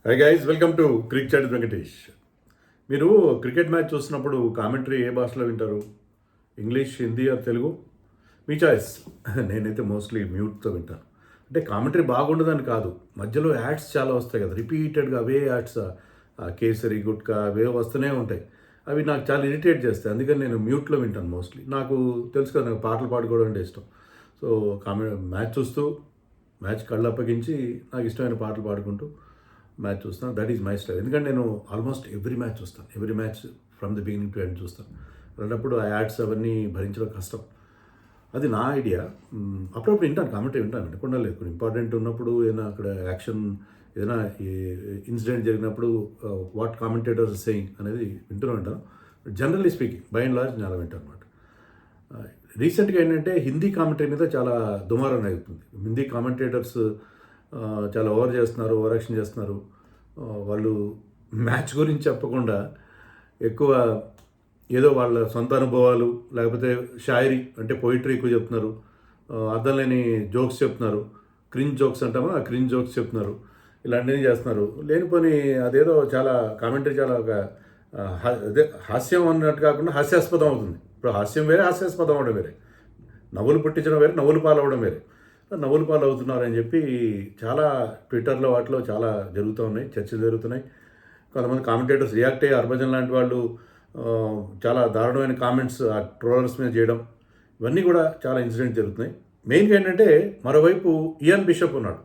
High guys, welcome to cricket chat Venkatesh. మీరు cricket match చూసినప్పుడు commentary ఏ భాషలో వింటారు? English, Hindi or Telugu? మీ చాయిస్. నేనైతే మోస్ట్లీ మ్యూట్తో వింటాను. అంటే కామెంటరీ బాగుండదని కాదు, మధ్యలో యాడ్స్ చాలా వస్తాయి కదా, రిపీటెడ్గా అవే యాడ్స్, కేసరి గుట్కా అవే వస్తూనే ఉంటాయి. అవి నాకు చాలా ఇరిటేట్ చేస్తాయి. అందుకని నేను మ్యూట్లో వింటాను మోస్ట్లీ. నాకు తెలుసు కదా, నాకు పాటలు పాడుకోవడం అంటే ఇష్టం. సో మ్యాచ్ చూస్తూ మ్యాచ్ కళ్ళు అప్పగించి నాకు ఇష్టమైన పాటలు పాడుకుంటూ మ్యాచ్ చూస్తాను. That is my style. ఎందుకంటే నేను ఆల్మోస్ట్ ఎవ్రీ మ్యాచ్ చూస్తాను. Every match from the beginning to end చూస్తాను. అలాంటప్పుడు ఆ యాడ్స్ అవన్నీ భరించడం కష్టం. అది నా ఐడియా. అప్పుడప్పుడు వింటాను, కామెంటరీ వింటాను, వినకుండా లేదు. కొన్ని ఇంపార్టెంట్ ఉన్నప్పుడు ఏదైనా అక్కడ యాక్షన్, ఏదైనా ఇన్సిడెంట్ జరిగినప్పుడు వాట్ కామెంటేటర్స్ సేయింగ్ అనేది వింటూనే ఉంటాను. Generally speaking, by and large నేను అలా వింటాను అనమాట. రీసెంట్గా ఏంటంటే హిందీ కామెంటరీ మీద చాలా దుమారం అవుతుంది. హిందీ కామెంటేటర్స్ చాలా ఓవర్ యాక్షన్ చేస్తున్నారు. వాళ్ళు మ్యాచ్ గురించి చెప్పకుండా ఎక్కువ ఏదో వాళ్ళ సొంత అనుభవాలు, లేకపోతే షాయరీ అంటే పోయిటరీ ఎక్కువ చెప్తున్నారు. అర్థం లేని జోక్స్ చెప్తున్నారు. క్రింజ్ జోక్స్ అంటామో ఆ క్రింజ్ జోక్స్ చెప్తున్నారు. ఇలాంటివి చేస్తున్నారు. లేనిపోని అదేదో చాలా కామెంటరీ చాలా ఒక అదే హాస్యం అన్నట్టు కాకుండా హాస్యాస్పదం అవుతుంది. ఇప్పుడు హాస్యం వేరే, హాస్యాస్పదం అవడం వేరే. నవ్వులు పుట్టించడం వేరే, నవ్వులు పాలవడం వేరే. నవ్వులు పాలు అవుతున్నారని చెప్పి చాలా ట్విట్టర్లో వాటిలో చాలా జరుగుతూ ఉన్నాయి, చర్చలు జరుగుతున్నాయి. కొంతమంది కామెంటేటర్స్ రియాక్ట్ అయ్యి హర్భజన్ లాంటి వాళ్ళు చాలా దారుణమైన కామెంట్స్ ఆ ట్రోలర్స్ మీద చేయడం, ఇవన్నీ కూడా చాలా ఇన్సిడెంట్ జరుగుతున్నాయి. మెయిన్గా ఏంటంటే మరోవైపు ఇయాన్ బిషప్ ఉన్నాడు.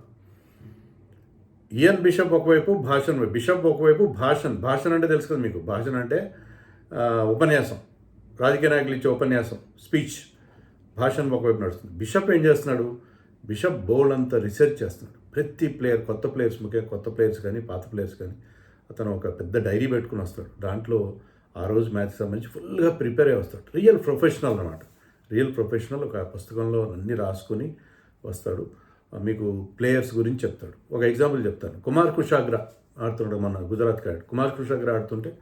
ఇయాన్ బిషప్ ఒకవైపు, భాషణ్ బిషప్ ఒకవైపు, భాషణ్ అంటే తెలుసు కదా మీకు. భాషణ్ అంటే ఉపన్యాసం, రాజకీయ నాయకులు ఇచ్చే ఉపన్యాసం, స్పీచ్. భాషణ్ ఒకవైపు నడుస్తుంది. బిషప్ ఏం చేస్తున్నాడు? బిషప్ బోల్డ్ అంతా రీసెర్చ్ చేస్తున్నాడు. ప్రతి ప్లేయర్, కొత్త ప్లేయర్స్, ముఖ్యంగా కొత్త ప్లేయర్స్ కానీ పాత ప్లేయర్స్ కానీ అతను ఒక పెద్ద డైరీ పెట్టుకుని వస్తాడు. దాంట్లో ఆ రోజు మ్యాచ్కి సంబంధించి ఫుల్గా ప్రిపేర్ అయ్యి వస్తాడు. రియల్ ప్రొఫెషనల్ అనమాట. Real professional. ఒక పుస్తకంలో అన్నీ రాసుకొని వస్తాడు. మీకు ప్లేయర్స్ గురించి చెప్తాడు. ఒక ఎగ్జాంపుల్ చెప్తాను. కుమార్ కుషాగ్రా ఆడుతున్నాడు, మన గుజరాత్ క్యాడ్. కుమార్ కుషాగ్రా ఆడుతుంటే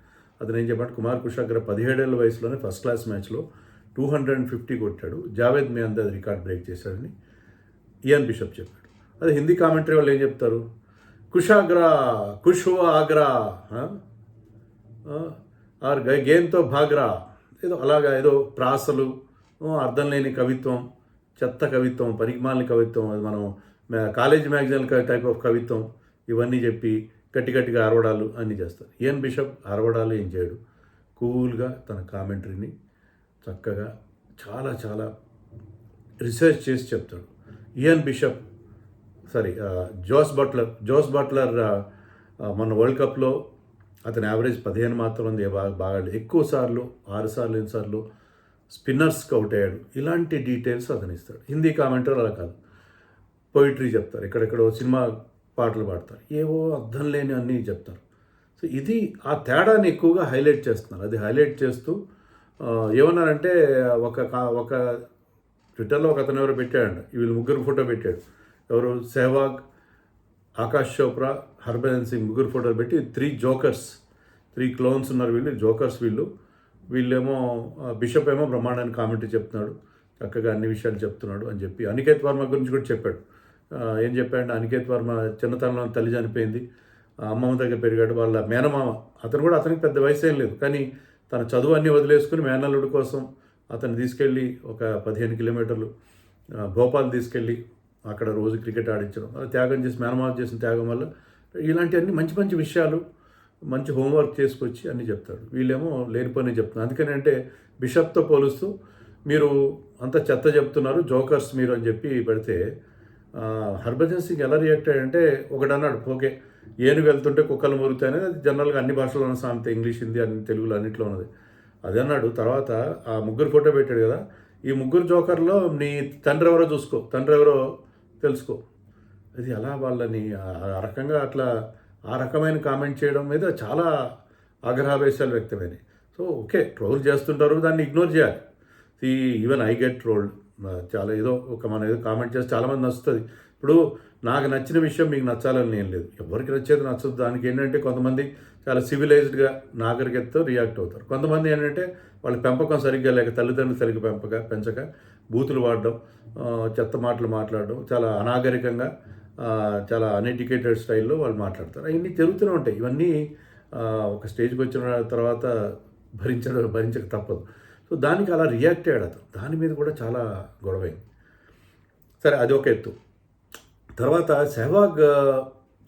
అతను ఏం చెప్పాడు? కుమార్ కుషాగ్రా 17 ఏళ్ళ వయసులోనే ఫస్ట్ క్లాస్ మ్యాచ్లో 250 కొట్టాడు. జావేద్ మియాంద్ అది రికార్డ్ బ్రేక్ చేశాడని ఇయాన్ బిషప్ చెప్పాడు. అదే హిందీ కామెంటరీ వాళ్ళు ఏం చెప్తారు? కుషాగ్రా, కుష్ ఆగ్రా, ఆర్ గేమ్తో భాగ్రా, ఏదో అలాగా ఏదో ప్రాసలు, అర్థం లేని కవిత్వం, చెత్త కవిత్వం, పనికిమాలిన కవిత్వం, అది మనం కాలేజీ మ్యాగజైన్ టైప్ ఆఫ్ కవిత్వం, ఇవన్నీ చెప్పి గట్టిగా అరవడాలు అన్నీ చేస్తారు. ఇయాన్ బిషప్ అరవడాలు ఏం చేయడు. కూల్గా తన కామెంటరీని చక్కగా చాలా చాలా రీసెర్చ్ చేసి చెప్తాడు. ఇయాన్ బిషప్ జోస్ బట్లర్ మన వరల్డ్ కప్లో అతని యావరేజ్ 15 మాత్రం ఉంది. బాగా ఎక్కువ సార్లు 6 సార్లు 8 సార్లు స్పిన్నర్స్కి అవుట్ అయ్యాడు. ఇలాంటి డీటెయిల్స్ అతను ఇస్తాడు. హిందీ కామెంటర్ అలా కాదు, పోయిటరీ చెప్తారు, ఎక్కడెక్కడో సినిమా పాటలు పాడతారు, ఏవో అర్థం లేని అన్నీ చెప్తారు. సో ఇది ఆ తేడాని ఎక్కువగా హైలైట్ చేస్తున్నారు. అది హైలైట్ చేస్తూ ఏమన్నారంటే ఒక ట్విట్టర్లో ఒక అతను ఎవరో పెట్టాడంట, వీళ్ళు ముగ్గురు ఫోటో పెట్టాడు. ఎవరు? సెహ్వాగ్, ఆకాష్ చోప్రా, హర్భజన్ సింగ్ ముగ్గురు ఫోటోలు పెట్టి 3 క్లోన్స్ ఉన్నారు. వీళ్ళు జోకర్స్. వీళ్ళేమో బిషప్ ఏమో బ్రహ్మాండానికి కామెంటరీ చెప్తున్నాడు, చక్కగా అన్ని విషయాలు చెప్తున్నాడు అని చెప్పి. అనికేత్ వర్మ గురించి కూడా చెప్పాడు. ఏం చెప్పాడంటే, అనికేత్ వర్మ చిన్నతనంలో తల్లి చనిపోయింది, అమ్మమ్మ దగ్గర పెరిగాడు. వాళ్ళ మేనమామ అతనికి పెద్ద వయసు ఏం లేదు, కానీ తన చదువు అన్నీ వదిలేసుకుని మేనల్లుడి కోసం అతను తీసుకెళ్ళి ఒక 15 కిలోమీటర్లు భోపాల్ తీసుకెళ్ళి అక్కడ రోజు క్రికెట్ ఆడించడం, త్యాగం చేసి, మేనమామ చేసిన త్యాగం వల్ల ఇలాంటివన్నీ మంచి మంచి విషయాలు, మంచి హోంవర్క్ చేసుకొచ్చి అన్నీ చెప్తాడు. వీళ్ళేమో లేనిపోయిన చెప్తున్నారు. అందుకని అంటే బిషప్తో పోలుస్తూ మీరు అంత చెత్త చెప్తున్నారు, జోకర్స్ మీరు అని చెప్పి పెడితే హర్భజన్ సింగ్ ఎలా రియాక్ట్ అయ్యాడంటే, ఒకటి అన్నాడు, ఓకే ఏనుగు వెళ్తుంటే కుక్కలు మురుగుతాయి అనేది అది జనరల్గా అన్ని భాషల్లో ఉన్న సామెత, ఇంగ్లీష్, హిందీ, అన్ని తెలుగులో అన్నింటిలో ఉన్నది. అది అన్నాడు. తర్వాత ఆ ముగ్గురు ఫోటో పెట్టాడు కదా, ఈ ముగ్గురు జోకర్లో నీ తండ్రి ఎవరో చూసుకో, తండ్రి ఎవరో తెలుసుకో. అది అలా వాళ్ళని ఆ రకంగా అట్లా ఆ రకమైన కామెంట్ చేయడం మీద చాలా ఆగ్రహావేశాలు వ్యక్తమైనాయి. సో ఓకే, ట్రోల్ చేస్తుంటారు, దాన్ని ఇగ్నోర్ చేయాలి. Even I get trolled. చాలా ఏదో మనం ఏదో కామెంట్ చేస్తే చాలామంది నచ్చుతుంది. ఇప్పుడు నాకు నచ్చిన విషయం మీకు నచ్చాలని ఏం లేదు, ఎవరికి నచ్చేది నచ్చదు. దానికి ఏంటంటే కొంతమంది చాలా సివిలైజ్డ్గా నాగరికతతో రియాక్ట్ అవుతారు. కొంతమంది ఏంటంటే వాళ్ళ పెంపకం సరిగ్గా లేక, తల్లిదండ్రులు సరిగ్గా పెంచక బూతులు వాడడం, చెత్త మాటలు మాట్లాడడం, చాలా అనాగరికంగా చాలా అన్ఎడ్యుకేటెడ్ స్టైల్లో వాళ్ళు మాట్లాడతారు. అవన్నీ జరుగుతూనే ఉంటాయి. ఇవన్నీ ఒక స్టేజ్కి వచ్చిన తర్వాత భరించక తప్పదు. సో దానికి అలా రియాక్ట్ అయ్యాడు అతను. దాని మీద కూడా చాలా గొడవైంది. సరే అది ఒక ఎత్తు. తర్వాత సెహ్వాగ్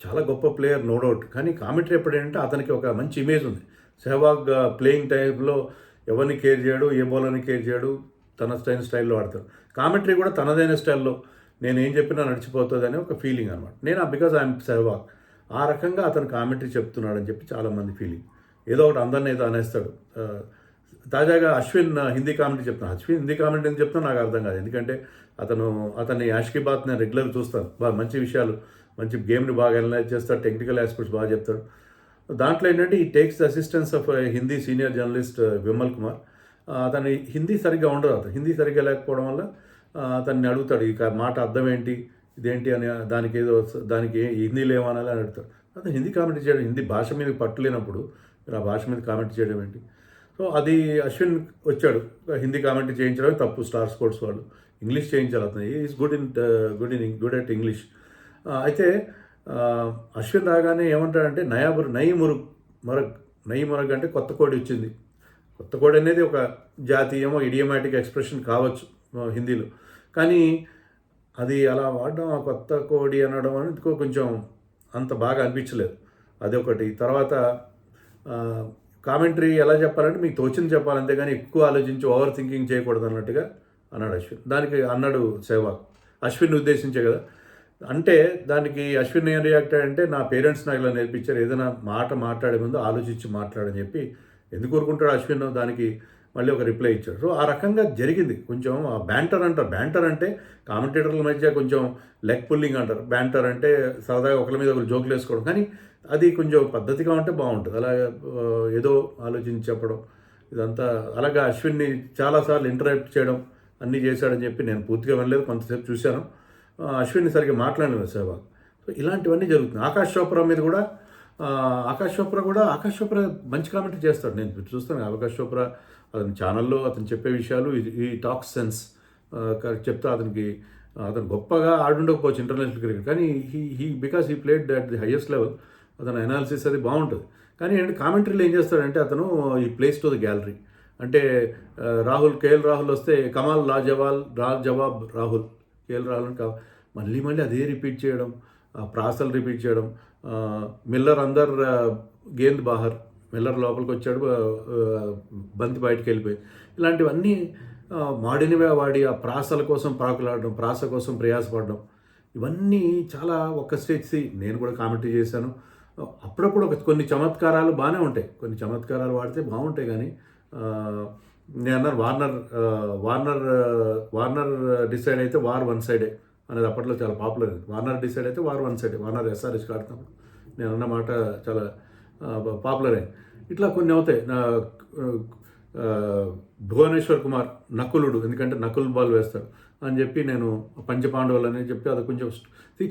చాలా గొప్ప ప్లేయర్ నో డౌట్. కానీ కామెంటరీ ఎప్పుడేంటంటే అతనికి ఒక మంచి ఇమేజ్ ఉంది. సెహ్వాగ్ ప్లేయింగ్ టైంలో ఎవరిని కేర్ చేయడు, ఏ బౌలర్ని కేర్ చేయడు, తన స్టైల్లో ఆడతాడు. కామెంటరీ కూడా తనదైన స్టైల్లో నేను ఏం చెప్పినా నడిచిపోతుంది అనే ఒక ఫీలింగ్ అనమాట. నేను బికాజ్ ఐఎమ్ సెహ్వాగ్ ఆ రకంగా అతను కామెంటరీ చెప్తున్నాడని చెప్పి చాలామంది ఫీలింగ్. ఏదో ఒకటి అందరినీ ఏదో అనేస్తాడు. తాజాగా అశ్విన్ హిందీ కామెంటరీ చెప్తాను. అశ్విన్ హిందీ కామెంటరీ అని చెప్తాను నాకు అర్థం కాదు. ఎందుకంటే అతన్ని యాష్ కీ బాత్ నేను రెగ్యులర్ చూస్తాను. బాగా మంచి విషయాలు, మంచి గేమ్ని బాగా అనలైజ్ చేస్తాడు, టెక్నికల్ ఆస్పెక్ట్స్ బాగా చెప్తాడు. దాంట్లో ఏంటంటే ఈ takes the assistance of Hindi senior journalist Vimal Kumar. అతని హిందీ సరిగ్గా ఉండదు. అతను హిందీ సరిగ్గా లేకపోవడం వల్ల అతన్ని అడుగుతాడు, ఈ మాట అర్థం ఏంటి, ఇదేంటి అని, దానికి హిందీలో ఏమనాలి అని అడుగుతాడు. అతను హిందీ కామెంట్ చేయడం, హిందీ భాష మీద పట్టు లేనప్పుడు మీరు ఆ భాష మీద కామెంట్ చేయడం ఏంటి? సో అది అశ్విన్ వచ్చాడు, హిందీ కామెంట్ చేయించడం తప్పు. స్టార్ స్పోర్ట్స్ వాళ్ళు ఇంగ్లీష్ చేయించాలి. అతను ఈజ్ గుడ్ అట్ ఇంగ్లీష్. అయితే అశ్విన్ రాగానే ఏమంటాడంటే నయి మురగ్ అంటే కొత్త కోడి వచ్చింది. కొత్త కోడి అనేది ఒక జాతీయమో ఇడియమాటిక్ ఎక్స్ప్రెషన్ కావచ్చు హిందీలో, కానీ అది అలా వాడడం, ఆ కొత్త కోడి అనడం అనేది కొంచెం అంత బాగా అనిపించలేదు. అదొకటి. తర్వాత కామెంటరీ ఎలా చెప్పాలంటే మీకు తోచింది చెప్పాలి, అంతేగాని ఎక్కువ ఆలోచించి ఓవర్ థింకింగ్ చేయకూడదు అన్నట్టుగా అన్నాడు అశ్విన్. దానికి అన్నాడు సెహ్వాగ్, అశ్విన్ ఉద్దేశించే కదా. అంటే దానికి అశ్విన్ ఏం రియాక్ట్ అయ్యాడంటే నా పేరెంట్స్ నాకు ఇలా నేర్పించారు, ఏదైనా మాట మాట్లాడే ముందు ఆలోచించి మాట్లాడని చెప్పి. ఎందుకు కోరుకుంటాడు అశ్విన్? దానికి మళ్ళీ ఒక రిప్లై ఇచ్చాడు. సో ఆ రకంగా జరిగింది. కొంచెం బ్యాంటర్ అంటారు. బ్యాంటర్ అంటే కామెంటేటర్ల మధ్య కొంచెం లెగ్ పుల్లింగ్ అంటారు. బ్యాంటర్ అంటే సరదాగా ఒకరి మీద ఒకరు జోకులు వేసుకోవడం. కానీ అది కొంచెం పద్ధతిగా ఉంటే బాగుంటుంది. అలా ఏదో ఆలోచించి చెప్పడం ఇదంతా. అలాగా అశ్విన్ని చాలాసార్లు ఇంటరాక్ట్ చేయడం అన్నీ చేశాడని చెప్పి నేను పూర్తిగా వినలేదు, కొంతసేపు చూశాను. అశ్విన్ని సరిగ్గా మాట్లాడలేదు సెహ్వాగ్. సో ఇలాంటివన్నీ జరుగుతుంది. ఆకాష్ చోప్రా మీద కూడా ఆకాష్ చోప్రా మంచి కామెంటరీ చేస్తాడు. నేను చూస్తాను ఆకాష్ చోప్రా అతని ఛానల్లో అతను చెప్పే విషయాలు ఈ టాక్స్ సెన్స్ చెప్తా. అతను గొప్పగా ఆడుండకపోవచ్చు ఇంటర్నేషనల్ క్రికెట్, కానీ because he played at the highest level. అతను అనాలిసిస్ అది బాగుంటుంది. కానీ కామెంటరీలో ఏం చేస్తాడంటే అతను ఈ ప్లేస్ టు ది గ్యాలరీ. అంటే కేఎల్ రాహుల్ వస్తే కమాల్ జవాబ్ రాహుల్, కేఎల్ రాహుల్ మళ్ళీ అదే రిపీట్ చేయడం, ప్రాసలు రిపీట్ చేయడం. మిల్లర్ గేంద్ బాహర్, మిల్లర్ లోపలికి వచ్చాడు, బంతి బయటకు వెళ్ళిపోయి, ఇలాంటివన్నీ వాడినవే వాడి ఆ ప్రాసల కోసం ప్రాకులాడడం, ప్రాస కోసం ప్రయాసపడడం, ఇవన్నీ చాలా ఒక్క స్టేజ్. నేను కూడా కామెంటరీ చేశాను. అప్పుడప్పుడు కొన్ని చమత్కారాలు బాగానే ఉంటాయి, కొన్ని చమత్కారాలు వాడితే బాగుంటాయి. కానీ నేను అన్నాను వార్నర్ డిసైడ్ అయితే వార్ వన్ సైడే అనేది అప్పట్లో చాలా పాపులర్. వార్నర్ డిసైడ్ అయితే వార్ వన్ సైడే. వార్నర్ ఎస్ఆర్హెచ్కి ఆడుతున్నప్పుడు నేను అన్న మాట చాలా పాపులర్ అయింది. ఇట్లా కొన్ని అవుతాయి. భువనేశ్వర్ కుమార్ నకులుడు, ఎందుకంటే నకుల్ బాల్ వేస్తాడు అని చెప్పి నేను పంచపాండవులు అని చెప్పి అది కొంచెం.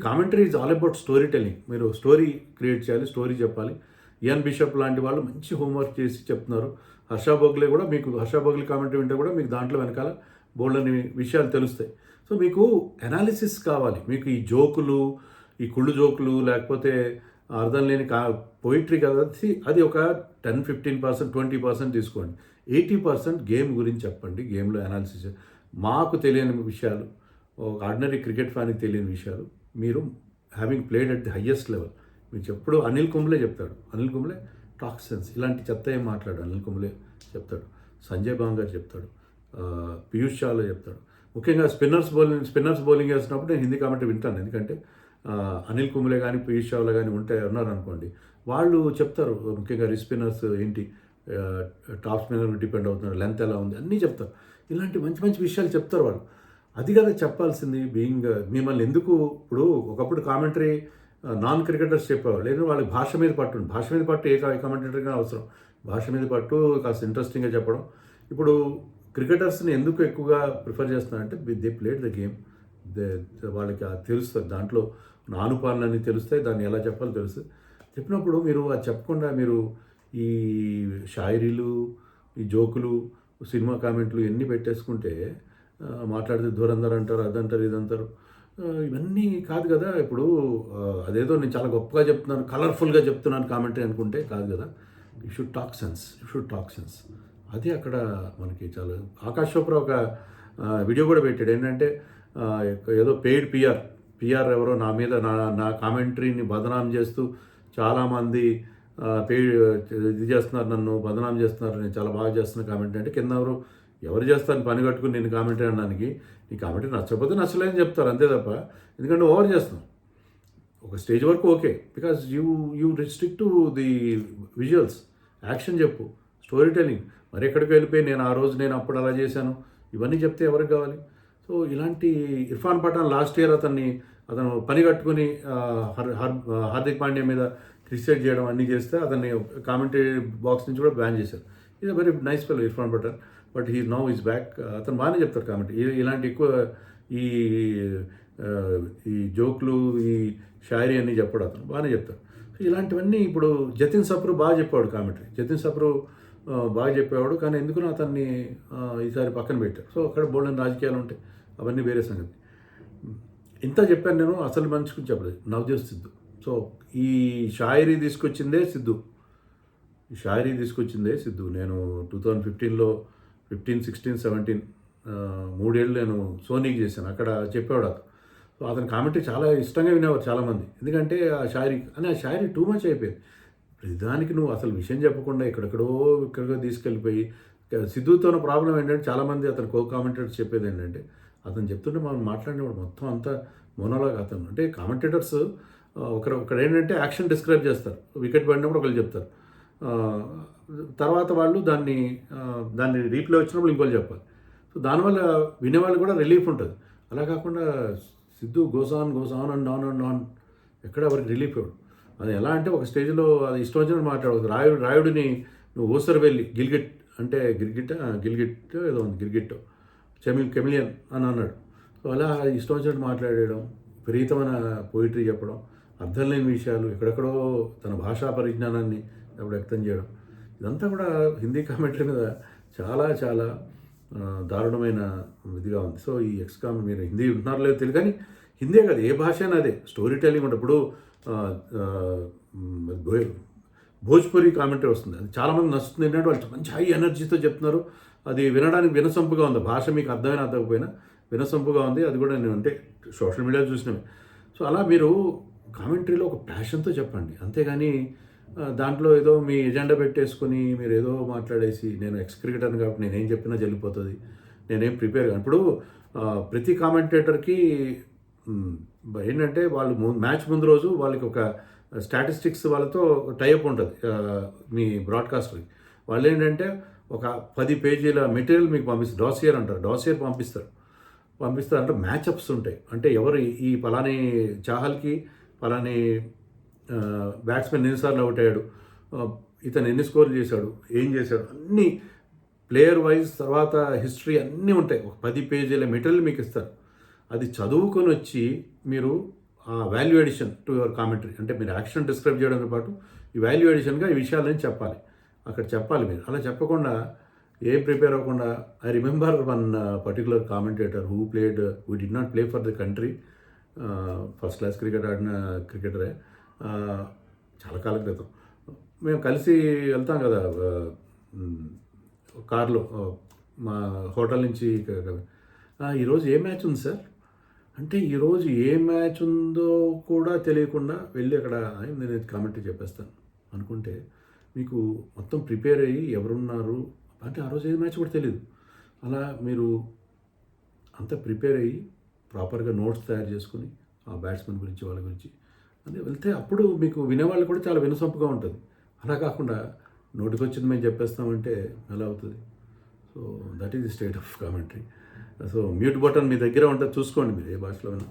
Commentary is all about story telling. మీరు స్టోరీ క్రియేట్ చేయాలి, స్టోరీ చెప్పాలి. ఇయాన్ బిషప్ లాంటి వాళ్ళు మంచి హోంవర్క్ చేసి చెప్తున్నారు. హర్ష భోగ్లే కామెంటరీ వింటే కూడా మీకు దాంట్లో వెనకాల బోల్డని విషయాలు తెలుస్తాయి. సో మీకు అనాలిసిస్ కావాలి. మీకు ఈ జోకులు, ఈ కుళ్ళు జోకులు, లేకపోతే అర్థం లేని పోయిటరీ కదా, అది ఒక 10-15%, 20% తీసుకోండి. 80% గేమ్ గురించి చెప్పండి. గేమ్లో అనాలిసిస్, మాకు తెలియని విషయాలు, ఒక ఆర్డినరీ క్రికెట్ ఫ్యాన్కి తెలియని విషయాలు, మీరు having played at the highest level మీకు ఎప్పుడు. అనిల్ కుంబ్లే చెప్తాడు, అనిల్ కుంబ్లే టాక్ సెన్స్, ఇలాంటి చెత్త ఏం మాట్లాడు అనిల్ కుంబ్లే చెప్తాడు. సంజయ్ బాంగర్ చెప్తాడు, పీయూష్ చావ్లా చెప్తాడు. ముఖ్యంగా స్పిన్నర్స్ బౌలింగ్ వేసినప్పుడు నేను హిందీ కామెంటరీ వింటాను. ఎందుకంటే అనిల్ కుంబ్లే కానీ పీయూష్ చావ్లా కానీ ఉన్నారనుకోండి, వాళ్ళు చెప్తారు. ముఖ్యంగా స్పిన్నర్స్ ఏంటి, టాప్ స్పిన్నర్ డిపెండ్ అవుతున్నారు, లెంత్ ఎలా ఉంది, అన్నీ చెప్తారు. ఇలాంటి మంచి మంచి విషయాలు చెప్తారు వాళ్ళు. అది కదా చెప్పాల్సింది. మిమ్మల్ని ఎందుకు ఇప్పుడు ఒకప్పుడు కామెంటరీ నాన్ క్రికెటర్స్ చెప్పేవాళ్ళు, లేదు వాళ్ళకి భాష మీద పట్టు ఏ కామెంటేటర్గా అవసరం. భాష మీద పట్టు, కాస్త ఇంట్రెస్టింగ్గా చెప్పడం. ఇప్పుడు క్రికెటర్స్ని ఎందుకు ఎక్కువగా ప్రిఫర్ చేస్తున్నారంటే దే ప్లేడ్ ద గేమ్. వాళ్ళకి తెలుస్తుంది, దాంట్లో నానుపాలన్నీ తెలుస్తాయి, దాన్ని ఎలా చెప్పాలో తెలుస్తుంది. చెప్పినప్పుడు మీరు అది చెప్పకుండా మీరు ఈ షాయరీలు, ఈ జోకులు, సినిమా కామెంట్లు ఎన్ని పెట్టేసుకుంటే మాట్లాడితే దూరందర్ అంటారు, అదంటారు, ఇదంటారు. ఇవన్నీ కాదు కదా ఇప్పుడు. అదేదో నేను చాలా గొప్పగా చెప్తున్నాను, కలర్ఫుల్గా చెప్తున్నాను కామెంటరీ అనుకుంటే కాదు కదా. You should talk sense. అది అక్కడ మనకి చాలా. ఆకాష్ చోప్రా ఒక వీడియో కూడా పెట్టాడు ఏంటంటే, ఏదో పెయిడ్ పిఆర్ ఎవరో నా మీద నా కామెంటరీని బదనాం చేస్తూ చాలామంది పెయిడ్ ఇది చేస్తున్నారు, నన్ను బదనాం చేస్తున్నారు, నేను చాలా బాగా చేస్తున్న కామెంటరీ అంటే కింద ఎవరు చేస్తాను పని కట్టుకుని నేను కామెంటరీ అనడానికి. నీ కామెంటరీ నచ్చకపోతే నచ్చలేదని చెప్తారు అంతే తప్ప. ఎందుకంటే ఓవర్ చేస్తున్నాం. ఒక స్టేజ్ వరకు okay, because you restrict to the visuals. Action చెప్పు, స్టోరీ టెల్లింగ్. మరి ఎక్కడికి వెళ్ళిపోయి నేను అప్పుడు అలా చేశాను ఇవన్నీ చెప్తే ఎవరికి కావాలి? సో ఇలాంటి ఇర్ఫాన్ పఠాన్ లాస్ట్ ఇయర్ అతను పని కట్టుకుని హార్దిక్ పాండ్యా మీద క్రిటిసైజ్ చేయడం అన్నీ చేస్తే అతన్ని కామెంటరీ బాక్స్ నుంచి కూడా బ్యాన్ చేశారు. ఇది very nice fellow Irfan Pathan, but he now is back. అతను బాగానే చెప్తారు కామెంటరీ. ఇలాంటి ఎక్కువ ఈ జోక్లు, ఈ షాయరీ అన్నీ చెప్పాడు అతను, బాగానే చెప్తారు. సో ఇలాంటివన్నీ ఇప్పుడు జతిన్ సప్రు బాగా చెప్పాడు కామెంటరీ. జతిన్ సప్రు బాగా చెప్పేవాడు, కానీ ఎందుకునో అతన్ని ఈసారి పక్కన పెట్టారు. సో అక్కడ బోల్డెన్ రాజకీయాలు ఉంటాయి, అవన్నీ వేరే సంగతి. ఇంత చెప్పాను నేను, అసలు మనిషికి చెప్పలేదు. నవజోత్ సిద్ధు. సో ఈ షాయరీ తీసుకొచ్చిందే సిద్ధు. నేను 2015లో 15, 16, 17 3 ఏళ్ళు నేను సోనీకి చేశాను. అక్కడ చెప్పేవాడు అతను. సో అతని కామెంటరీ చాలా ఇష్టంగా వినేవారు చాలామంది. ఎందుకంటే ఆ షాయరీ టూ మచ్ అయిపోయింది. ప్రతిదానికి నువ్వు అసలు విషయం చెప్పకుండా ఇక్కడికో తీసుకెళ్ళిపోయి. సిద్ధుతో ప్రాబ్లం ఏంటంటే చాలామంది అతను కామెంటేటర్స్ చెప్పేది ఏంటంటే, అతను చెప్తుంటే మనం మాట్లాడినప్పుడు మొత్తం అంతా మోనోలాగ్. అతను అంటే కామెంటేటర్స్ ఒకరు ఏంటంటే యాక్షన్ డిస్క్రైబ్ చేస్తారు, వికెట్ పడినప్పుడు ఒకళ్ళు చెప్తారు, తర్వాత వాళ్ళు దాన్ని రీప్లే వచ్చినప్పుడు ఇంకోళ్ళు చెప్పాలి. సో దానివల్ల వినేవాళ్ళు కూడా రిలీఫ్ ఉంటుంది. అలా కాకుండా Siddhu goes on and on ఎక్కడ ఎవరికి రిలీఫ్ ఇవ్వడు. అది ఎలా అంటే ఒక స్టేజ్లో అది ఇష్టం వచ్చినట్టు మాట్లాడదు. రాయుడిని నువ్వు ఊసరు వెళ్ళి గిల్గిట్ ఏదో ఉంది, గిల్గిట్టో కెమిలియన్ అని అన్నాడు. సో అలా ఇష్టం వచ్చినట్టు మాట్లాడేయడం, విపరీతమైన పోయిటరీ చెప్పడం, అర్థం లేని విషయాలు, ఎక్కడెక్కడో తన భాషా పరిజ్ఞానాన్ని అప్పుడు వ్యక్తం చేయడం, ఇదంతా కూడా హిందీ కామెంటరీ మీద చాలా చాలా దారుణమైన ఇదిగా ఉంది. సో ఈ మీరు హిందీ ఉంటున్నారో లేదో తెలియదు, కానీ హిందీ కాదు ఏ భాష అయినా అదే స్టోరీ టెల్లింగ్ ఉంటుంది. ఇప్పుడు భోజ్పురి కామెంటరీ వస్తుంది, అది చాలామంది నచ్చుతుంది. ఏంటంటే వాళ్ళు మంచి హై ఎనర్జీతో చెప్తున్నారు, అది వినడానికి వినసొంపుగా ఉంది. భాష మీకు అర్థకపోయినా వినసొంపుగా ఉంది. అది కూడా నేను అంటే సోషల్ మీడియా చూసినవి. సో అలా మీరు కామెంటరీలో ఒక ప్యాషన్తో చెప్పండి, అంతేగాని దాంట్లో ఏదో మీ ఎజెండా పెట్టేసుకుని మీరు ఏదో మాట్లాడేసి, నేను ఎక్స్ క్రికెటర్ని కాబట్టి నేనేం చెప్పినా చెల్లిపోతుంది, నేనేం ప్రిపేర్ కాదు. ఇప్పుడు ప్రతి కామెంటేటర్కి ఏంటంటే వాళ్ళు మ్యాచ్ ముందు రోజు వాళ్ళకి ఒక స్టాటిస్టిక్స్ వాళ్ళతో టైఅప్ ఉంటుంది. మీ బ్రాడ్కాస్టర్కి వాళ్ళు ఏంటంటే ఒక 10 పేజీల మెటీరియల్ మీకు పంపిస్తారు, డాసియర్ పంపిస్తారు అంటే మ్యాచప్స్ ఉంటాయి. అంటే ఎవరు ఈ పలాని చాహల్కి పలాని బ్యాట్స్మెన్ ఎన్నిసార్లు అవుట్ అయ్యాడు, ఇతను ఎన్ని స్కోర్ చేశాడు, ఏం చేశాడు, అన్నీ ప్లేయర్ వైజ్, తర్వాత హిస్టరీ అన్నీ ఉంటాయి. ఒక 10 పేజీల మెటీరియల్ మీకు ఇస్తారు. అది చదువుకొని వచ్చి మీరు ఆ value addition to your commentary, అంటే మీరు యాక్షన్ డిస్క్రైబ్ చేయడంతో పాటు ఈ వాల్యూ ఎడిషన్గా ఈ విషయాలని చెప్పాలి, అక్కడ చెప్పాలి. మీరు అలా చెప్పకుండా ఏం ప్రిపేర్ అవ్వకుండా. I remember one particular commentator who did not play for the country, first class cricket ఆడిన క్రికెటరే. చాలా కాలం క్రితం మేము కలిసి వెళ్తాం కదా కార్లో మా హోటల్ నుంచి, ఈరోజు ఏ మ్యాచ్ ఉంది సార్ అంటే, ఈరోజు ఏ మ్యాచ్ ఉందో కూడా తెలియకుండా వెళ్ళి అక్కడ నేను కామెంటరీ చెప్పేస్తాను అనుకుంటే, మీకు మొత్తం ప్రిపేర్ అయ్యి ఎవరున్నారు అంటే ఆ రోజు ఏ మ్యాచ్ కూడా తెలియదు. అలా మీరు అంతా ప్రిపేర్ అయ్యి ప్రాపర్గా నోట్స్ తయారు చేసుకుని ఆ బ్యాట్స్మెన్ గురించి వాళ్ళ గురించి అని వెళ్తే అప్పుడు మీకు వినేవాళ్ళు కూడా చాలా వినసొంపుగా ఉంటుంది. అలా కాకుండా నోటికొచ్చింది మేము చెప్పేస్తామంటే ఎలా అవుతుంది? So that is the state of commentary. So mute button మీ దగ్గర ఉంటుంది, చూసుకోండి మీరు ఏ భాషలో అయినా.